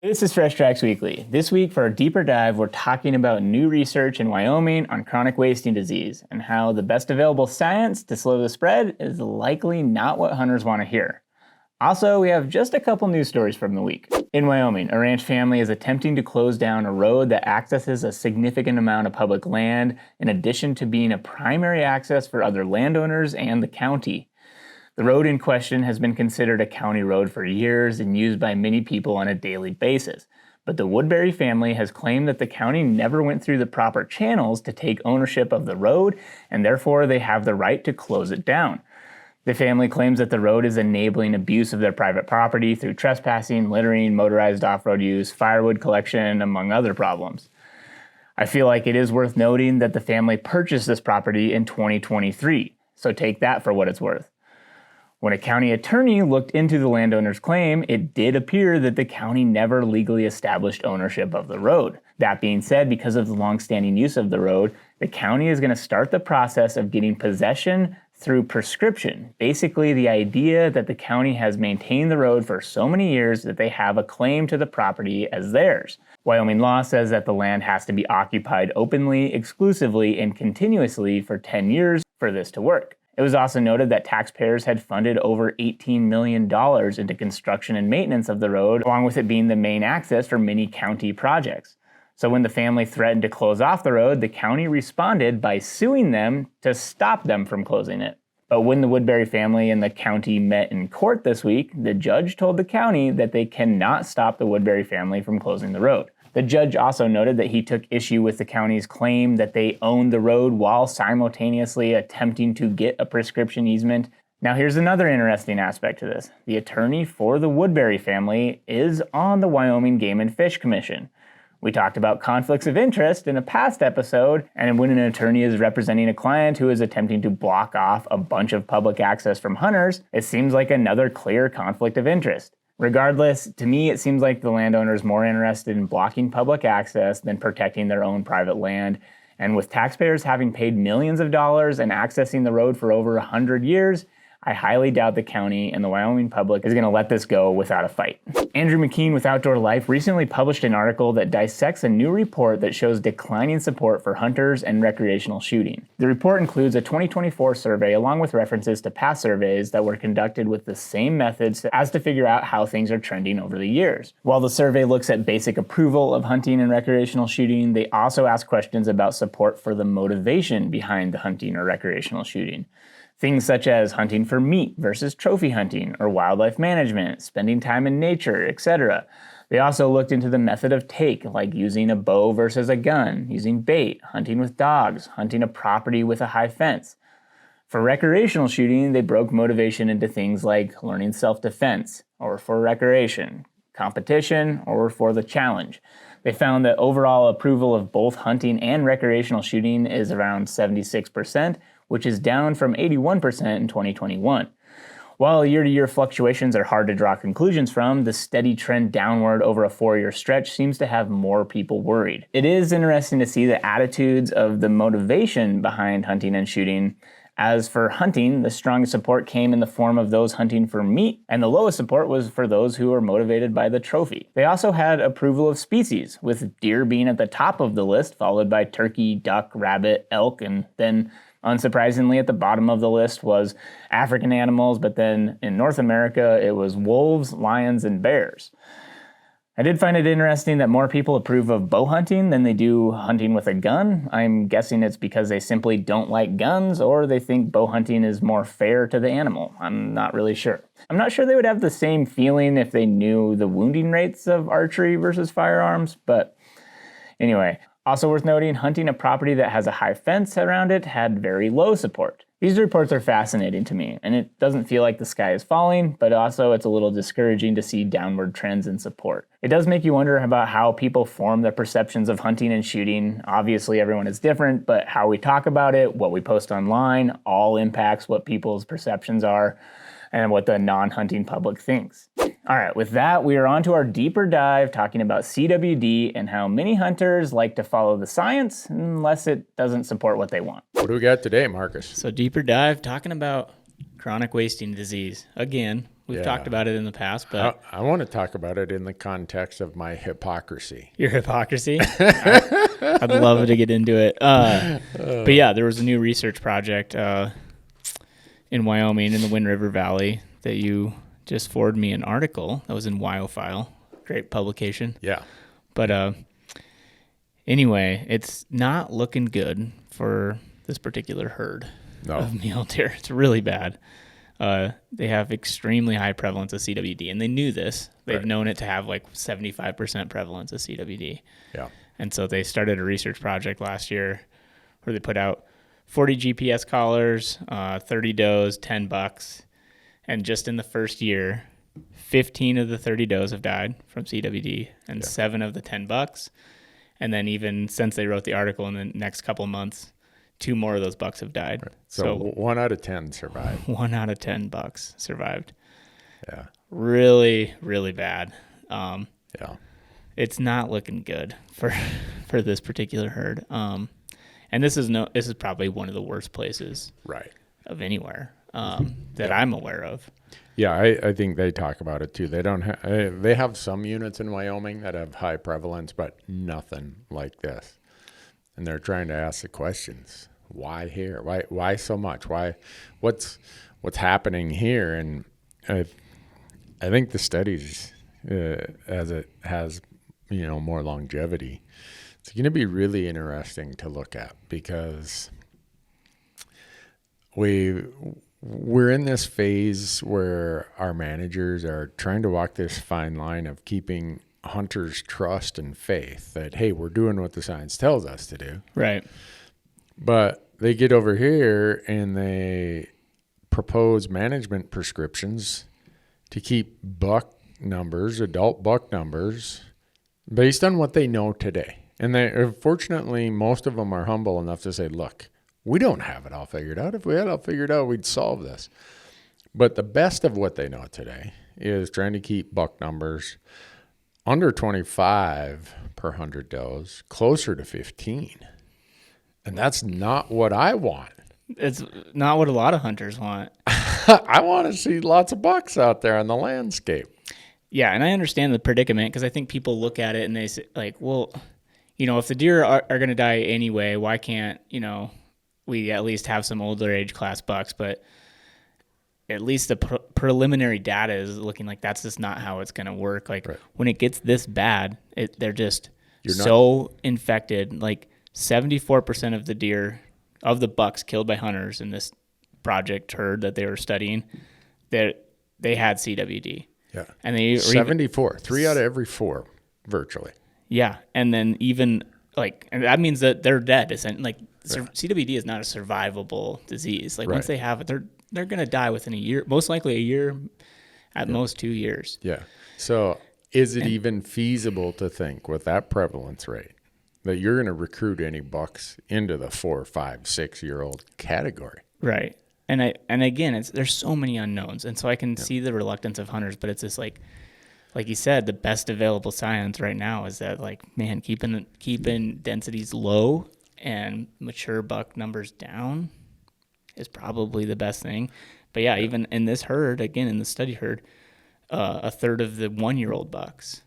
This is Fresh Tracks Weekly. This week, for our deeper dive, we're talking about new research in Wyoming on chronic wasting disease and how the best available science to slow the spread is likely not what hunters want to hear. Also, we have just a couple news stories from the week. In Wyoming, a ranch family is attempting to close down a road that accesses a significant amount of public land, in addition to being a primary access for other landowners and the county. The road in question has been considered a county road for years and used by many people on a daily basis. But the Woodbury family has claimed that the county never went through the proper channels to take ownership of the road, and therefore they have the right to close it down. The family claims that the road is enabling abuse of their private property through trespassing, littering, motorized off-road use, firewood collection, among other problems. I feel like it is worth noting that the family purchased this property in 2023, so take that for what it's worth. When a county attorney looked into the landowner's claim, it did appear that the county never legally established ownership of the road. That being said, because of the long-standing use of the road, the county is going to start the process of getting possession through prescription. Basically, the idea that the county has maintained the road for so many years that they have a claim to the property as theirs. Wyoming law says that the land has to be occupied openly, exclusively, and continuously for 10 years for this to work. It was also noted that taxpayers had funded over $18 million into construction and maintenance of the road, along with it being the main access for many county projects. So when the family threatened to close off the road, the county responded by suing them to stop them from closing it. But when the Woodbury family and the county met in court this week, the judge told the county that they cannot stop the Woodbury family from closing the road. The judge also noted that he took issue with the county's claim that they owned the road while simultaneously attempting to get a prescription easement. Now here's another interesting aspect to this. The attorney for the Woodbury family is on the Wyoming Game and Fish Commission. We talked about conflicts of interest in a past episode, and when an attorney is representing a client who is attempting to block off a bunch of public access from hunters, it seems like another clear conflict of interest. Regardless, to me it seems like the landowner is more interested in blocking public access than protecting their own private land. And with taxpayers having paid millions of dollars and accessing the road for over 100 years, I highly doubt the county and the Wyoming public is going to let this go without a fight. Andrew McKean with Outdoor Life recently published an article that dissects a new report that shows declining support for hunters and recreational shooting. The report includes a 2024 survey along with references to past surveys that were conducted with the same methods as to figure out how things are trending over the years. While the survey looks at basic approval of hunting and recreational shooting, they also ask questions about support for the motivation behind the hunting or recreational shooting. Things such as hunting for meat versus trophy hunting, or wildlife management, spending time in nature, etc. They also looked into the method of take, like using a bow versus a gun, using bait, hunting with dogs, hunting a property with a high fence. For recreational shooting, they broke motivation into things like learning self-defense, or for recreation, competition, or for the challenge. They found that overall approval of both hunting and recreational shooting is around 76%, which is down from 81% in 2021. While year-to-year fluctuations are hard to draw conclusions from, the steady trend downward over a 4-year stretch seems to have more people worried. It is interesting to see the attitudes of the motivation behind hunting and shooting. As for hunting, the strongest support came in the form of those hunting for meat, and the lowest support was for those who were motivated by the trophy. They also had approval of species, with deer being at the top of the list, followed by turkey, duck, rabbit, elk, and then unsurprisingly, at the bottom of the list was African animals, but then in North America, it was wolves, lions, and bears. I did find it interesting that more people approve of bow hunting than they do hunting with a gun. I'm guessing it's because they simply don't like guns, or they think bow hunting is more fair to the animal. I'm not really sure. I'm not sure they would have the same feeling if they knew the wounding rates of archery versus firearms, but anyway. Also worth noting, hunting a property that has a high fence around it had very low support. These reports are fascinating to me, and it doesn't feel like the sky is falling, but also it's a little discouraging to see downward trends in support. It does make you wonder about how people form their perceptions of hunting and shooting. Obviously, everyone is different, but how we talk about it, what we post online, all impacts what people's perceptions are and what the non-hunting public thinks. All right, with that, we are on to our deeper dive talking about CWD and how many hunters like to follow the science unless it doesn't support what they want. What do we got today, Marcus? So deeper dive talking about chronic wasting disease. Again, We've talked about it in the past, but I want to talk about it in the context of my hypocrisy. Your hypocrisy? I'd love to get into it. But yeah, there was a new research project in Wyoming in the Wind River Valley that you just forwarded me an article that was in WyoFile. Great publication. Yeah. But anyway, it's not looking good for this particular herd of mule deer. It's really bad. They have extremely high prevalence of CWD, and they knew this. They've known it to have like 75% prevalence of CWD. Yeah. And so they started a research project last year where they put out 40 GPS collars, 30 does, 10 bucks. And just in the first year, 15 of the 30 does have died from CWD and 7 of the 10 bucks. And then even since they wrote the article in the next couple months, 2 more of those bucks have died. Right. So 1 out of 10 survived. 1 out of 10 bucks survived. Yeah. Really, really bad. Yeah. It's not looking good for this particular herd. And this is probably one of the worst places of anywhere that I'm aware of. Yeah, I think they talk about it too. They don't they have some units in Wyoming that have high prevalence, but nothing like this. And they're trying to ask the questions. Why here? Why so much? What's happening here? And I think the studies, as it has, more longevity, it's going to be really interesting to look at because we're in this phase where our managers are trying to walk this fine line of keeping hunters' trust and faith that, hey, we're doing what the science tells us to do. Right. But they get over here and they propose management prescriptions to keep adult buck numbers, based on what they know today. And fortunately, most of them are humble enough to say, look, we don't have it all figured out. If we had it all figured out, we'd solve this. But the best of what they know today is trying to keep buck numbers under 25 per 100 does, closer to 15. And that's not what I want. It's not what a lot of hunters want. I want to see lots of bucks out there on the landscape. Yeah, and I understand the predicament because I think people look at it and they say, like, well, if the deer are going to die anyway, why can't, we at least have some older age class bucks? But at least the preliminary data is looking like that's just not how it's going to work. Like when it gets this bad, they're just so infected. Like 74% of the deer, of the bucks killed by hunters in this project herd that they were studying, they had CWD. Yeah. And they 74, 3 out of every 4 virtually. Yeah. And then even and that means that they're dead. CWD is not a survivable disease. Like once they have it, they're going to die within a year, most likely a year, at most 2 years. Yeah. So is it even feasible to think with that prevalence rate that you're going to recruit any bucks into the 4, 5, 6-year-old category? Right. And again, there's so many unknowns. And so I can see the reluctance of hunters, but it's just like you said, the best available science right now is that keeping densities low and mature buck numbers down is probably the best thing. But yeah, even in this herd, again, in the study herd, a third of the 1-year-old bucks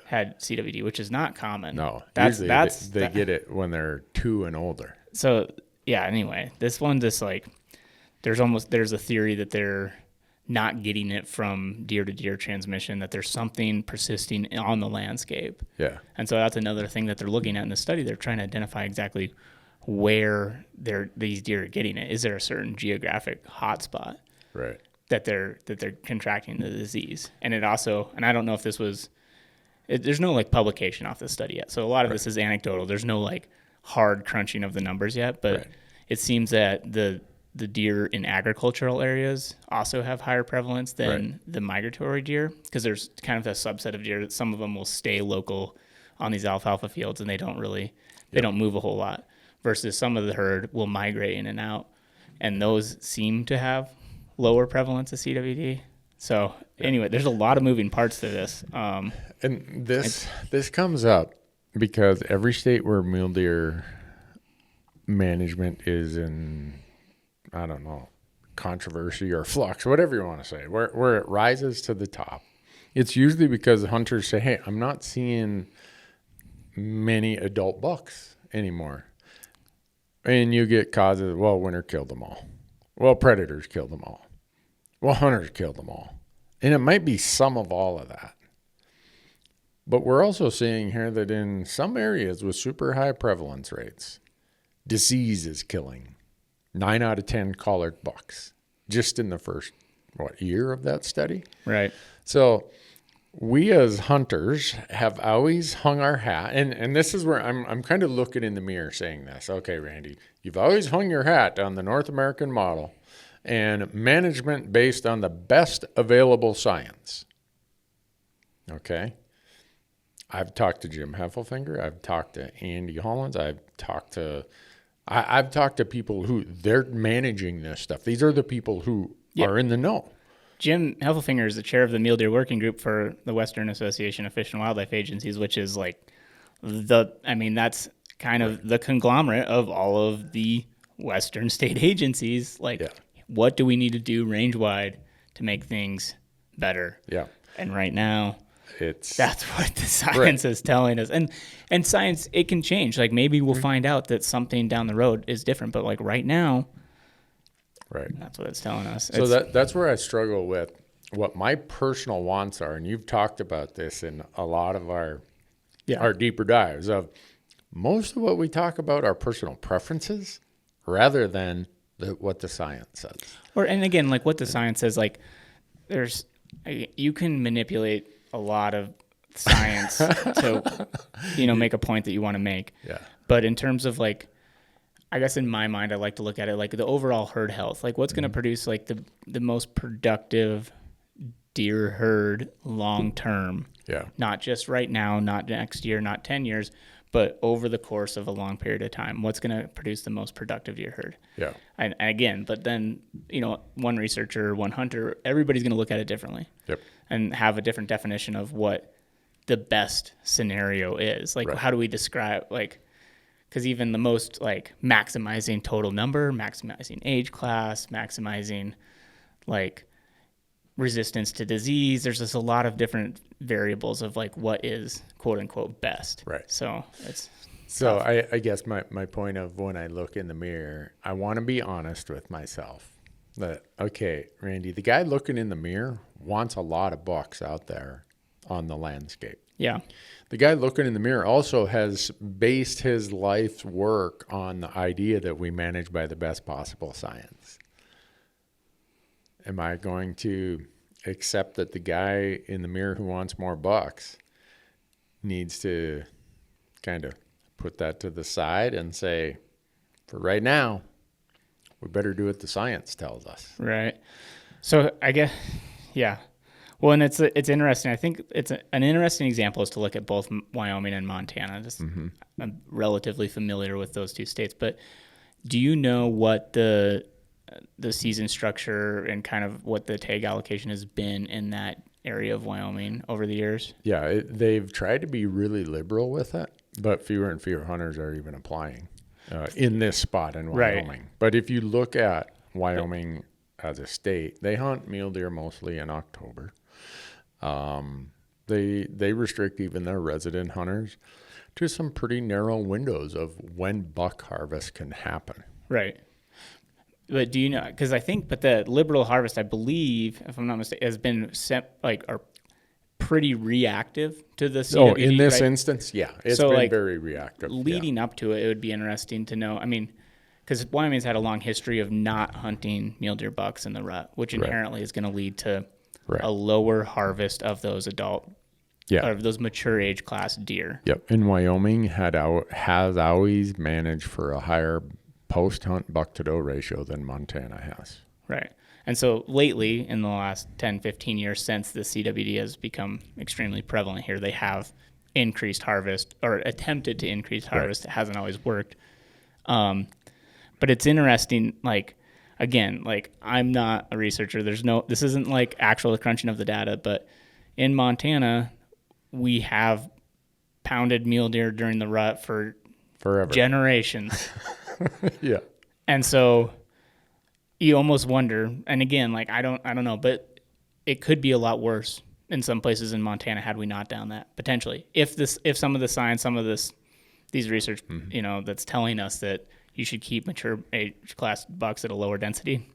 had CWD, which is not common. No, they get it when they're 2 and older. So yeah, anyway, this one just there's a theory that they're not getting it from deer to deer transmission, that there's something persisting on the landscape. Yeah. And so that's another thing that they're looking at in the study. They're trying to identify exactly where these deer are getting it. Is there a certain geographic hotspot that they're contracting the disease? And it also, and I don't know if this was, there's no publication off this study yet. So a lot of this is anecdotal. There's no hard crunching of the numbers yet, but it seems that the deer in agricultural areas also have higher prevalence than the migratory deer, because there's kind of a subset of deer that some of them will stay local on these alfalfa fields and they don't move a whole lot, versus some of the herd will migrate in and out, and those seem to have lower prevalence of CWD. So anyway, there's a lot of moving parts to this. And this comes up because every state where mule deer management is in, I don't know, controversy or flux, whatever you want to say, where it rises to the top, it's usually because hunters say, hey, I'm not seeing many adult bucks anymore. And you get causes, well, winter killed them all. Well, predators killed them all. Well, hunters killed them all. And it might be some of all of that. But we're also seeing here that in some areas with super high prevalence rates, disease is killing 9 out of 10 collared bucks just in the first, year of that study? Right. So we as hunters have always hung our hat, and this is where I'm kind of looking in the mirror saying this. Okay, Randy, you've always hung your hat on the North American model and management based on the best available science. Okay. I've talked to Jim Heffelfinger. I've talked to Andy Hollins. I've talked to people who they're managing this stuff. These are the people who are in the know. Jim Heffelfinger is the chair of the Mule Deer Working Group for the Western Association of Fish and Wildlife Agencies, which is that's kind of the conglomerate of all of the Western state agencies. What do we need to do range-wide to make things better? Yeah. And right now, that's what the science is telling us. And science, it can change. Like maybe we'll find out that something down the road is different, but like right now, that's what it's telling us. So that's where I struggle with what my personal wants are. And you've talked about this in a lot of our deeper dives of most of what we talk about are personal preferences rather than what the science says. And again, like what the science says, like you can manipulate a lot of science to, make a point that you want to make. Yeah. But in terms of like, I guess in my mind, I like to look at it like the overall herd health, like what's going to produce like the most productive deer herd long term. Yeah. Not just right now, not next year, not 10 years, but over the course of a long period of time, what's going to produce the most productive deer herd? Yeah. And again, but then, one researcher, one hunter, everybody's going to look at it differently. Yep. And have a different definition of what the best scenario is. Like, how do we describe, because even the most, maximizing total number, maximizing age class, maximizing, resistance to disease, there's just a lot of different variables of, what is, quote-unquote, best. Right. So it's tough. I guess my point of when I look in the mirror, I want to be honest with myself. That, okay, Randy, the guy looking in the mirror wants a lot of bucks out there on the landscape. Yeah. The guy looking in the mirror also has based his life's work on the idea that we manage by the best possible science. Am I going to accept that the guy in the mirror who wants more bucks needs to kind of put that to the side and say, for right now, we better do what the science tells us. Right. So I guess, yeah. Well, and it's interesting. I think it's an interesting example is to look at both Wyoming and Montana. I'm relatively familiar with those two states, but do you know what the season structure and kind of what the tag allocation has been in that area of Wyoming over the years? Yeah, they've tried to be really liberal with it, but fewer and fewer hunters are even applying in this spot in Wyoming. Right. But if you look at Wyoming as a state, they hunt mule deer mostly in October. They restrict even their resident hunters to some pretty narrow windows of when buck harvest can happen. Right. But do you know, because I think, but the liberal harvest, I believe, if I'm not mistaken, has been are pretty reactive to the CWD. Oh, in this instance, yeah. It's been very reactive. Leading up to it, it would be interesting to know. I mean, because Wyoming's had a long history of not hunting mule deer bucks in the rut, which inherently is going to lead to a lower harvest of those of those mature age class deer. Yep. And Wyoming has always managed for a higher post-hunt buck-to-doe ratio than Montana has. Right. And so lately, in the last 10, 15 years since the CWD has become extremely prevalent here, they have increased harvest or attempted to increase harvest. It hasn't always worked. But it's interesting, again, I'm not a researcher. This isn't actual crunching of the data, but in Montana, we have pounded mule deer during the rut for forever, generations. Yeah. And so you almost wonder, and again, like I don't know, but it could be a lot worse in some places in Montana had we not done that, potentially. If some of the science, these research, that's telling us that you should keep mature age class bucks at a lower density,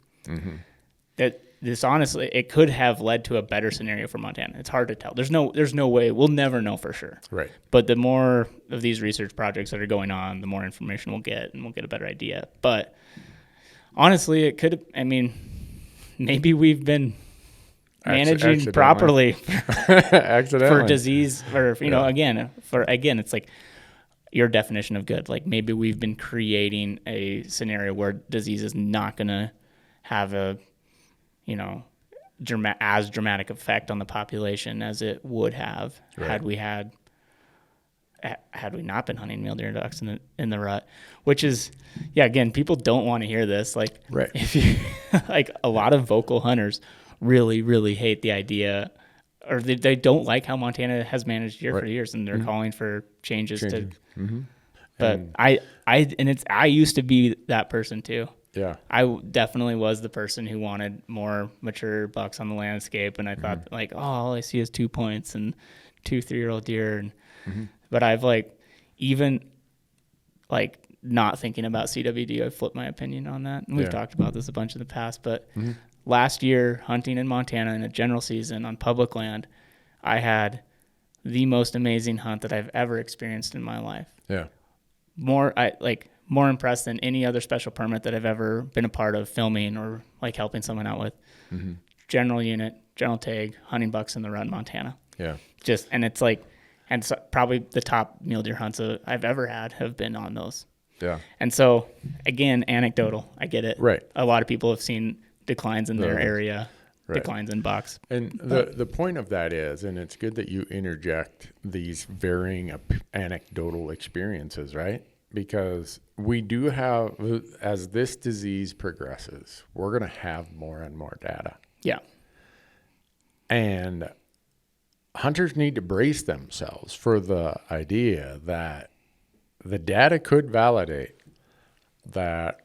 that this honestly, it could have led to a better scenario for Montana. It's hard to tell. There's no way. We'll never know for sure. Right. But the more of these research projects that are going on, the more information we'll get, and we'll get a better idea. But honestly, it could, maybe we've been managing properly for disease, or, again, it's like your definition of good. Like maybe we've been creating a scenario where disease is not going to have a, as dramatic effect on the population as it would have had we not been hunting mule deer and ducks in the rut, which is, again, people don't want to hear this. Like, right. If you like, a lot of vocal hunters really, really hate the idea, or they don't like how Montana has managed deer for years, and they're calling for changes. But I used to be that person too. Yeah, I definitely was the person who wanted more mature bucks on the landscape, and I thought like, all I see is 2 points and 2 3-year-old deer, and but I've even not thinking about CWD, I flipped my opinion on that, and we've talked about this a bunch in the past. But last year, hunting in Montana in a general season on public land, I had the most amazing hunt that I've ever experienced in my life. Yeah, more impressed than any other special permit that I've ever been a part of filming or helping someone out with. General unit, general tag, hunting bucks in the rut in Montana. Yeah. And so probably the top mule deer hunts I've ever had have been on those. Yeah. And so again, anecdotal, I get it. Right. A lot of people have seen declines in their area, declines in bucks. And the point of that is, and it's good that you interject these varying anecdotal experiences, right? Because we do have, as this disease progresses, we're going to have more and more data. Yeah. And hunters need to brace themselves for the idea that the data could validate that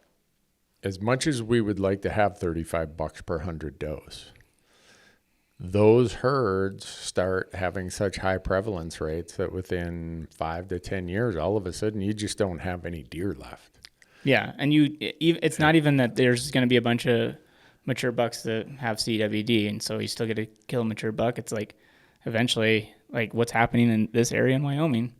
as much as we would like to have 35 bucks per 100 does, those herds start having such high prevalence rates that within 5 to 10 years, all of a sudden, you just don't have any deer left. Yeah, and it's not even that there's going to be a bunch of mature bucks that have CWD, and so you still get to kill a mature buck. It's like eventually, like what's happening in this area in Wyoming,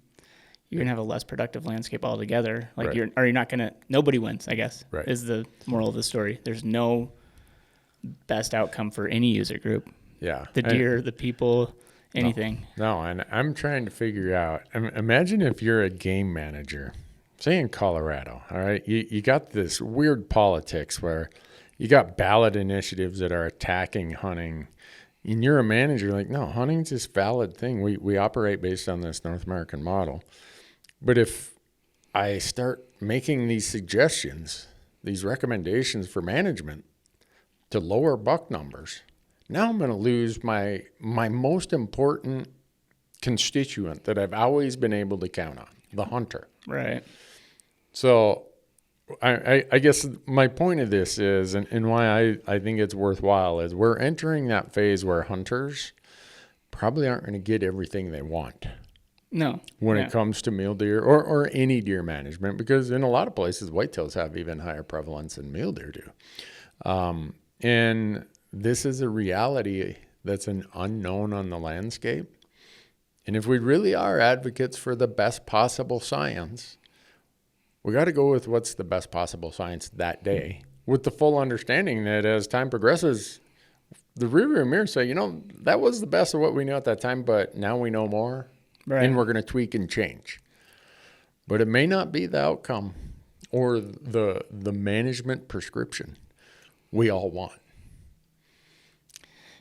you're going to have a less productive landscape altogether. Like you're not going to, nobody wins, I guess, is the moral of the story. There's no best outcome for any user group. Yeah. The deer, the people, anything. No, and I'm trying to figure out, imagine if you're a game manager, say in Colorado, all right? You got this weird politics where you got ballot initiatives that are attacking hunting, and you're a manager, like, no, hunting's this valid thing. We operate based on this North American model. But if I start making these suggestions, these recommendations for management to lower buck numbers, now I'm going to lose my most important constituent that I've always been able to count on, the hunter. Right. So I guess my point of this is, and why I think it's worthwhile, is we're entering that phase where hunters probably aren't going to get everything they want. No. When it comes to mule deer or any deer management, because in a lot of places, whitetails have even higher prevalence than mule deer do. And this is a reality that's an unknown on the landscape. And if we really are advocates for the best possible science, we got to go with what's the best possible science that day, with the full understanding that as time progresses, the rearview mirror say, that was the best of what we knew at that time, but now we know more, and we're going to tweak and change. But it may not be the outcome or the management prescription we all want.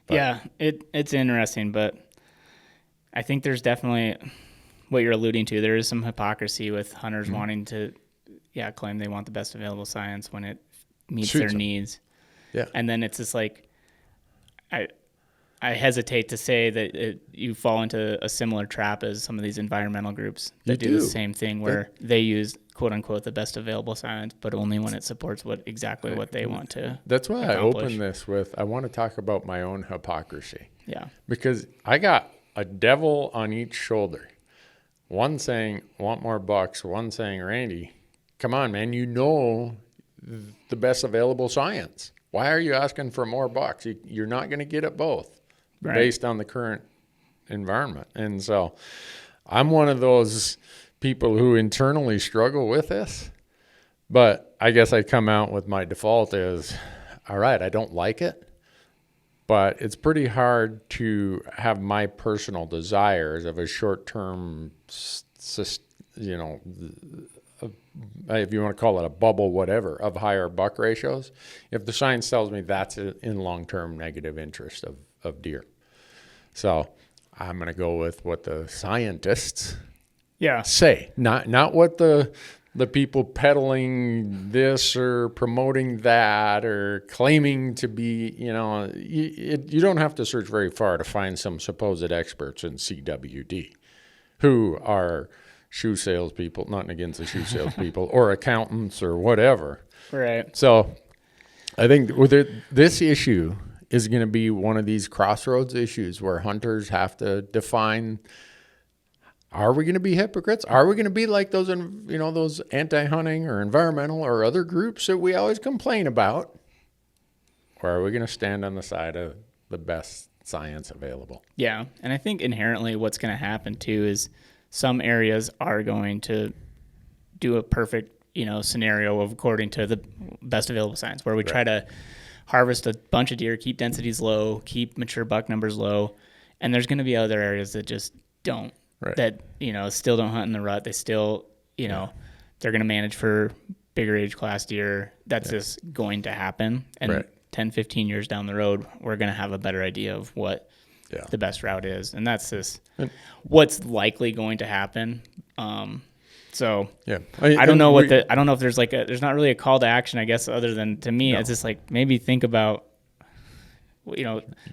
But, yeah, it's interesting, but I think there's definitely what you're alluding to. There is some hypocrisy with hunters wanting to, claim they want the best available science when it meets their needs. Yeah. And then it's just like, I hesitate to say that you fall into a similar trap as some of these environmental groups that do the same thing, where they use quote unquote the best available science, but only when it supports what they want to. That's why accomplish. I open this with, I want to talk about my own hypocrisy. Yeah. Because I got a devil on each shoulder. One saying, want more bucks. One saying, Randy, come on, man, you know the best available science. Why are you asking for more bucks? You're not going to get it both. Right. Based on the current environment. And so I'm one of those people who internally struggle with this, but I guess I come out with my default is, all right, I don't like it, but it's pretty hard to have my personal desires of a short-term, if you want to call it a bubble, whatever, of higher buck ratios, if the science tells me that's in long-term negative interest of deer. So I'm going to go with what the scientists say, not what the people peddling this or promoting that or claiming to be, you don't have to search very far to find some supposed experts in CWD who are shoe salespeople, not against the shoe salespeople, or accountants or whatever. Right. So I think with this issue is going to be one of these crossroads issues where hunters have to define, are we going to be hypocrites? Are we going to be like those anti-hunting or environmental or other groups that we always complain about? Or are we going to stand on the side of the best science available? Yeah. And I think inherently what's going to happen too is some areas are going to do a perfect, scenario of according to the best available science, where we try to harvest a bunch of deer, keep densities low, keep mature buck numbers low. And there's going to be other areas that just don't, that, still don't hunt in the rut. They still, they're going to manage for bigger age class deer. That's just going to happen. And 10, 15 years down the road, we're going to have a better idea of what the best route is. And that's just what's likely going to happen. So I don't know I don't know if there's there's not really a call to action, I guess, other than to me, it's just maybe think about,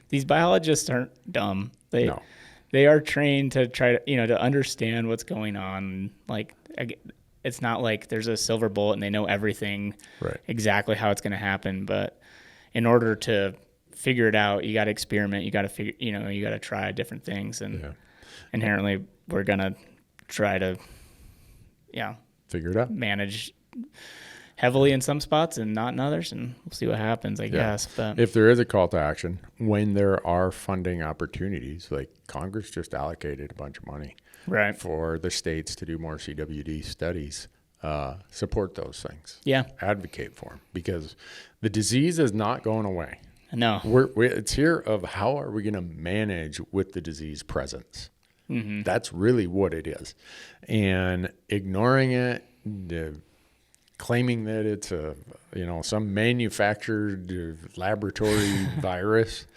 these biologists aren't dumb. They are trained to try to, to understand what's going on. It's not like there's a silver bullet and they know everything exactly how it's going to happen. But in order to figure it out, you got to experiment. You got to figure, you got to try different things. And inherently we're going to try to, figure it out, manage heavily in some spots and not in others, and we'll see what happens, I guess. But if there is a call to action, when there are funding opportunities, like Congress just allocated a bunch of money for the states to do more CWD studies, support those things. Advocate for them, because the disease is not going away. No, it's here. Of how are we going to manage with the disease presence? Mm-hmm. That's really what it is. And ignoring it, claiming that it's some manufactured laboratory virus,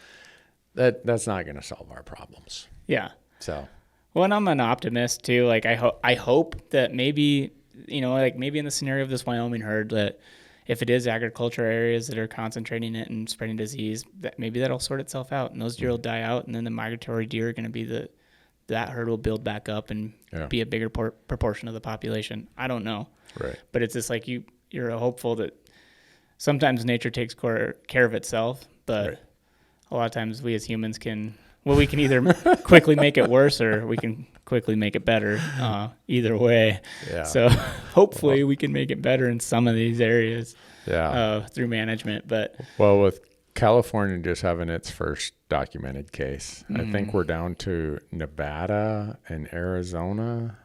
that's not going to solve our problems. Yeah. So, well, and I'm an optimist too. I hope that maybe, maybe in the scenario of this Wyoming herd, that if it is agriculture areas that are concentrating it and spreading disease, that maybe that'll sort itself out and those deer will die out, and then the migratory deer are going to be that herd will build back up and be a bigger proportion of the population. I don't know. Right. But it's just you're hopeful that sometimes nature takes care of itself, but a lot of times we as humans we can either quickly make it worse or we can quickly make it better. Either way. Yeah. So hopefully we can make it better in some of these areas through management. But with California just having its first documented case, I think we're down to Nevada and Arizona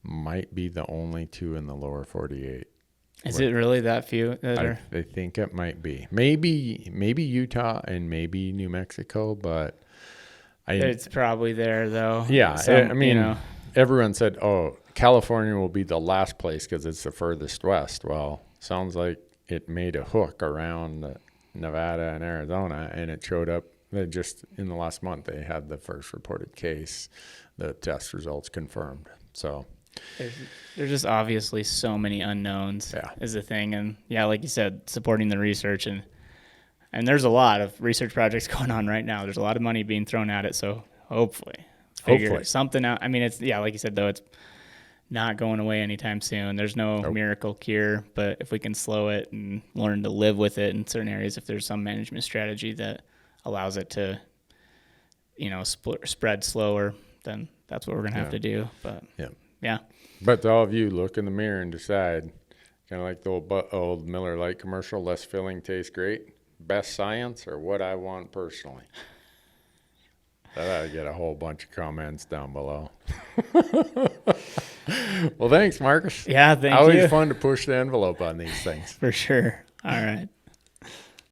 might be the only two in the lower 48. Is it really that few? I think it might be. Maybe Utah and maybe New Mexico, but it's probably there though. Yeah, everyone said, California will be the last place because it's the furthest west. Well, sounds like it made a hook around Nevada and Arizona, and it showed up just in the last month. They had the first reported case. The test results confirmed. So there's just obviously so many unknowns is the thing. And like you said, supporting the research. And And there's a lot of research projects going on right now. There's a lot of money being thrown at it. So hopefully figure something out. I mean, it's, like you said, though, it's not going away anytime soon. There's no miracle cure, but if we can slow it and learn to live with it in certain areas, if there's some management strategy that allows it to, spread slower, then that's what we're going to have to do. But yeah. But to all of you, look in the mirror and decide, kind of like the old Miller Lite commercial, less filling tastes great, best science, or what I want personally. That ought to get a whole bunch of comments down below. Well, thanks, Marcus. Yeah, thank you. Always fun to push the envelope on these things. For sure. All right.